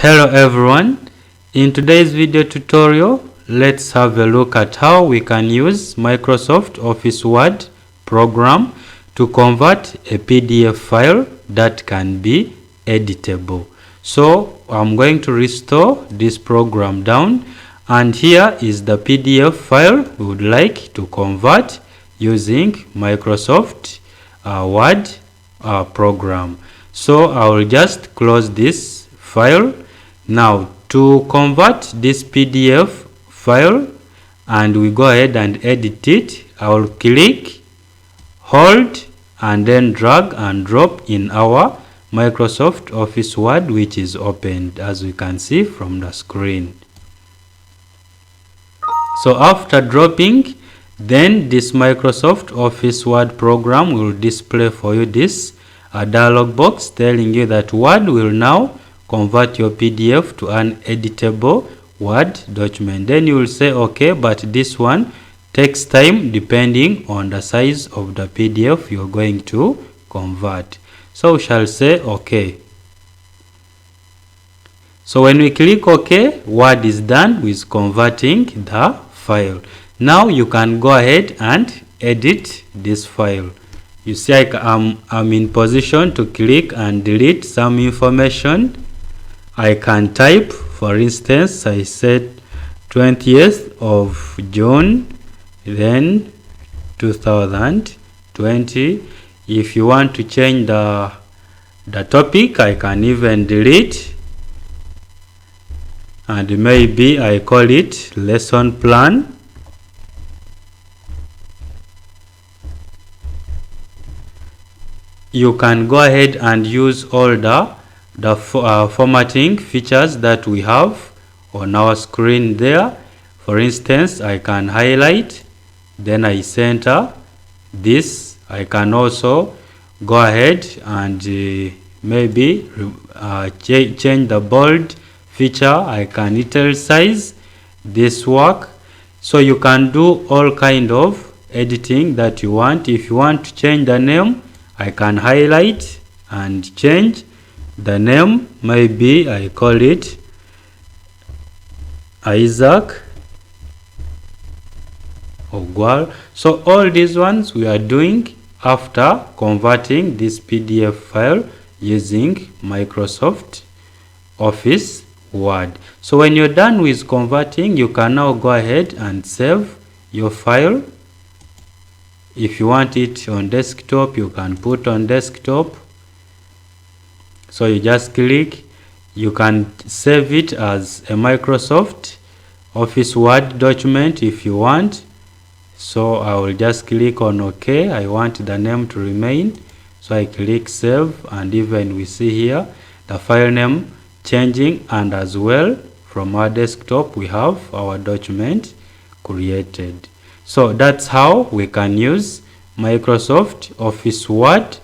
Hello everyone, in today's video tutorial let's have a look at how we can use Microsoft Office Word program to convert a PDF file that can be editable. So I'm going to restore this program down, and here is the PDF file we would like to convert using Microsoft Word program. So I will just close this file. Now to convert this PDF file and we go ahead and edit it, I will click, hold and then drag and drop in our Microsoft Office Word, which is opened as we can see from the screen. So after dropping, then this Microsoft Office Word program will display for you this dialog box telling you that Word will now convert your PDF to an editable Word document. Then you will say okay, but this one takes time depending on the size of the PDF you're going to convert. So we shall say okay. So when we click OK, Word is done with converting the file. Now you can go ahead and edit this file. You see I'm in position to click and delete some information. I can type, for instance, I said 20th of June, then 2020. If you want to change the topic, I can even delete, and maybe I call it lesson plan. You can go ahead and use all the formatting features that we have on our screen there. For instance, I can highlight, then I center this. I can also go ahead and maybe change the bold feature. I can italicize this work. So you can do all kind of editing that you want. If you want to change the name, I can highlight and change the name. Maybe I call it Isaac Ogwal. So all these ones we are doing after converting this PDF file using Microsoft Office Word. So when you're done with converting, you can now go ahead and save your file. If you want it on desktop, you can put on desktop. So you just click, you can save it as a Microsoft Office Word document if you want. So I will just click on OK. I want the name to remain. So I click save, and even we see here the file name changing, and as well from our desktop we have our document created. So that's how we can use Microsoft Office Word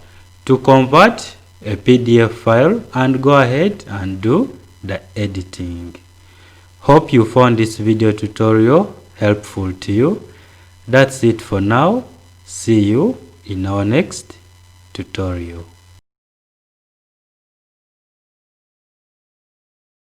to convert a PDF file and go ahead and do the editing. Hope you found this video tutorial helpful to you. That's it for now. See you in our next tutorial.